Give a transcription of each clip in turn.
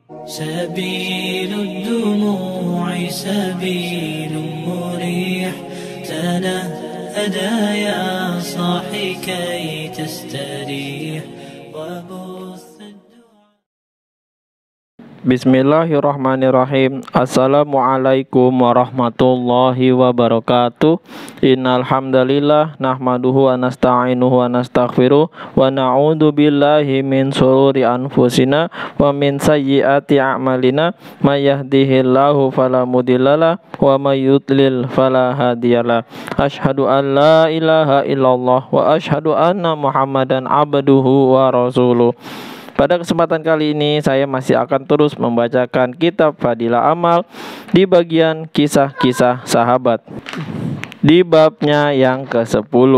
سبيل الدموع سبيل مريح تنهدى يا صاحي كي تستريح وبث Bismillahirrahmanirrahim. Assalamualaikum warahmatullahi wabarakatuh. Innal hamdalillah nahmaduhu wa nasta'inuhu wa nastaghfiruh wa na'udzu billahi min shururi anfusina wa min sayyiati a'malina. May yahdihillahu fala mudhillalah wa may yudlil fala hadiyalah. Asyhadu an la ilaha illallah wa asyhadu anna Muhammadan abduhu wa rasuluh. Pada kesempatan kali ini saya masih akan terus membacakan kitab Fadilah Amal di bagian kisah-kisah sahabat di babnya yang ke-10.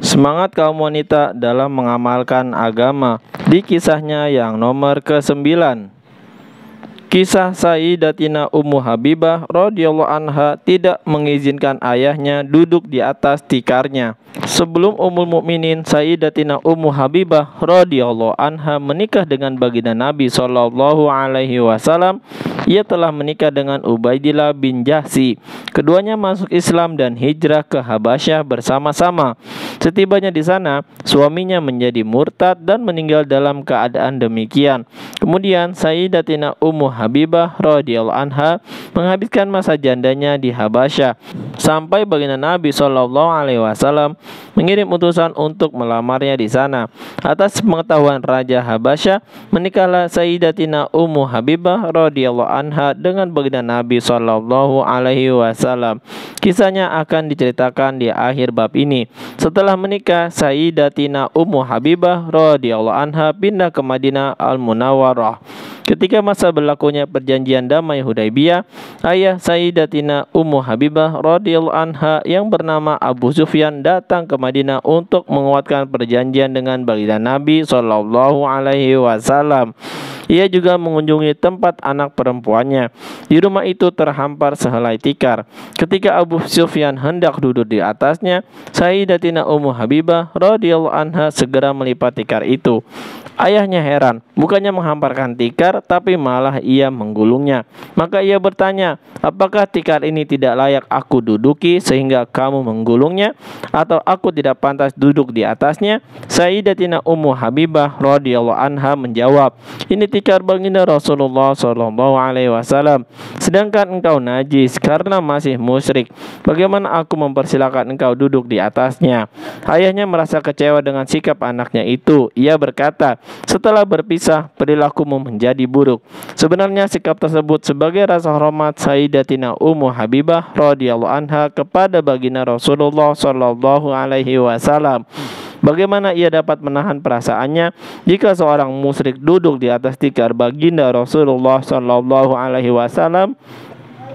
Semangat kaum wanita dalam mengamalkan agama di kisahnya yang nomor ke-9. Kisah Sayyidatina Ummu Habibah radhiyallahu anha tidak mengizinkan ayahnya duduk di atas tikarnya. Sebelum Ummul Mukminin Sayyidatina Ummu Habibah radhiyallahu anha menikah dengan baginda Nabi sallallahu alaihi wasallam, ia telah menikah dengan Ubaidillah bin Jahsy. Keduanya masuk Islam dan hijrah ke Habasyah bersama-sama. Setibanya di sana, suaminya menjadi murtad dan meninggal dalam keadaan demikian. Kemudian Sayyidatina Ummu Habibah radhiyallahu anha menghabiskan masa jandanya di Habasyah sampai baginda Nabi sallallahu alaihi wasallam mengirim utusan untuk melamarnya di sana. Atas pengetahuan Raja Habasyah, menikahlah Sayyidatina Ummu Habibah radhiyallahu anha dengan baginda Nabi sallallahu alaihi wasallam. Kisahnya akan diceritakan di akhir bab ini. Setelah menikah, Sayyidatina Ummu Habibah radhiyallahu anha pindah ke Madinah Al-Munawwarah. Ketika masa berlakunya perjanjian damai Hudaybiyah, ayah Sayyidatina Ummu Habibah radhiyallahu anha yang bernama Abu Sufyan datang ke Madinah untuk menguatkan perjanjian dengan baginda Nabi sallallahu alaihi wasallam. Ia juga mengunjungi tempat anak perempuannya. Di rumah itu terhampar sehelai tikar. Ketika Abu Sufyan hendak duduk di atasnya, Sayyidatina Ummu Habibah radhiyallahu anha segera melipat tikar itu. Ayahnya heran, bukannya menghamparkan tikar, tapi malah ia menggulungnya. Maka ia bertanya, apakah tikar ini tidak layak aku duduki sehingga kamu menggulungnya? Atau aku tidak pantas duduk di atasnya? Sayyidatina Ummu Habibah radhiyallahu anha menjawab, ini tikar baginda Rasulullah sallallahu alaihi wasallam, sedangkan engkau najis karena masih musyrik. Bagaimana aku mempersilakan engkau duduk di atasnya? Ayahnya merasa kecewa dengan sikap anaknya itu. Ia berkata, setelah berpisah, perilakumu menjadi buruk. Sebenarnya sikap tersebut sebagai rasa hormat Sayyidatina Ummu Habibah radhiyallahu anha kepada baginda Rasulullah sallallahu alaihi wasallam. Bagaimana ia dapat menahan perasaannya jika seorang musyrik duduk di atas tikar baginda Rasulullah sallallahu alaihi wasallam?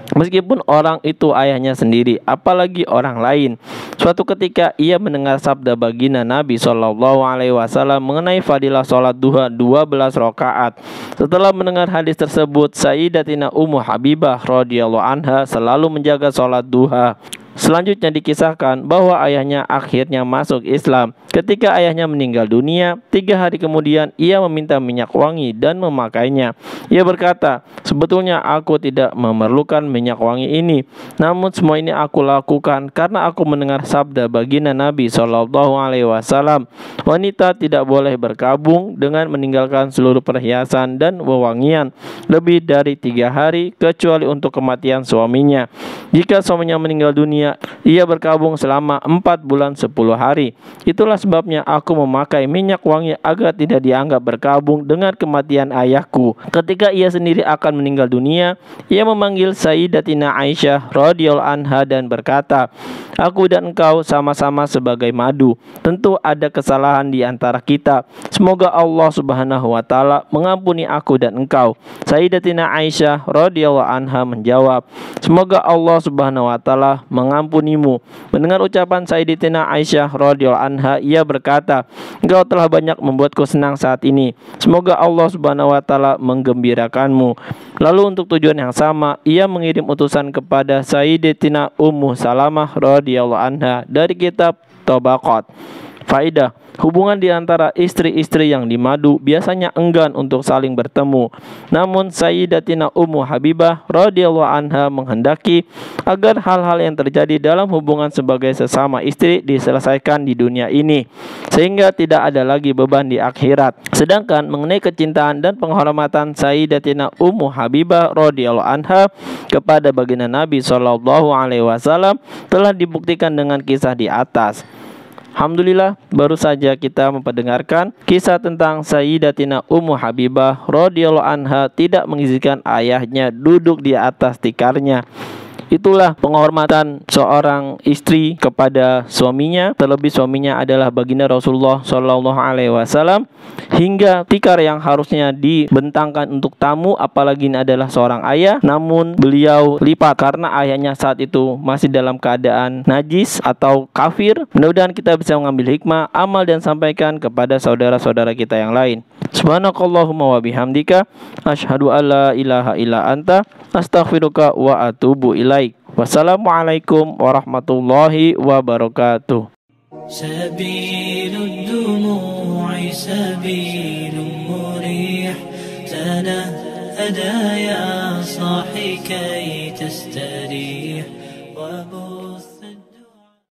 Meskipun orang itu ayahnya sendiri, apalagi orang lain. Suatu ketika ia mendengar sabda baginda Nabi sallallahu alaihi wasallam mengenai fadilah sholat duha 12 rakaat. Setelah mendengar hadis tersebut, Sayyidatina Ummu Habibah radhiyallahu anha selalu menjaga sholat duha. Selanjutnya dikisahkan bahwa ayahnya akhirnya masuk Islam. Ketika ayahnya meninggal dunia, 3 hari kemudian ia meminta minyak wangi dan memakainya. Ia berkata, sebetulnya aku tidak memerlukan minyak wangi ini, namun semua ini aku lakukan karena aku mendengar sabda baginda Nabi sallallahu alaihi wasallam, wanita tidak boleh berkabung dengan meninggalkan seluruh perhiasan dan wewangian lebih dari 3 hari kecuali untuk kematian suaminya. Jika suaminya meninggal dunia, ia berkabung selama 4 bulan 10 hari. Itulah sebabnya aku memakai minyak wangi agar tidak dianggap berkabung dengan kematian ayahku. Ketika ia sendiri akan meninggal dunia, ia memanggil Sayyidatina Aisyah radhiyallahu anha dan berkata, aku dan engkau sama-sama sebagai madu. Tentu ada kesalahan di antara kita. Semoga Allah subhanahu wa ta'ala mengampuni aku dan engkau. Sayyidatina Aisyah radhiyallahu anha menjawab, semoga Allah subhanahu wa ta'ala mengampunimu. Mendengar ucapan Sayyidatina Aisyah radhiyallahu anha, ia berkata, engkau telah banyak membuatku senang saat ini. Semoga Allah subhanahu wa ta'ala menggembirakanmu. Lalu untuk tujuan yang sama, ia mengirim utusan kepada Sayyidatina Ummu Salamah radhiyallahu anha dari kitab Tabaqat. Faedah: hubungan di antara istri-istri yang dimadu biasanya enggan untuk saling bertemu. Namun Sayyidatina Ummu Habibah radhiyallahu anha menghendaki agar hal-hal yang terjadi dalam hubungan sebagai sesama istri diselesaikan di dunia ini, sehingga tidak ada lagi beban di akhirat. Sedangkan mengenai kecintaan dan penghormatan Sayyidatina Ummu Habibah radhiyallahu anha kepada baginda Nabi sallallahu alaihi wasallam telah dibuktikan dengan kisah di atas. Alhamdulillah, baru saja kita memperdengarkan kisah tentang Sayyidatina Ummu Habibah radhiyallahu anha tidak mengizinkan ayahnya duduk di atas tikarnya. Itulah penghormatan seorang istri kepada suaminya, terlebih suaminya adalah baginda Rasulullah Shallallahu Alaihi Wasallam, hingga tikar yang harusnya dibentangkan untuk tamu, apalagi ini adalah seorang ayah, namun beliau lipat karena ayahnya saat itu masih dalam keadaan najis atau kafir. Mudah-mudahan kita bisa mengambil hikmah, amal dan sampaikan kepada saudara-saudara kita yang lain. Subhanakallahumma wa bihamdika asyhadu alla ilaha illa anta astaghfiruka wa atubu ilaik. Wassalamualaikum warahmatullahi wabarakatuh. سبيل الدموع سبيل مريح تنهدى يا صاحي كي تستريح وبث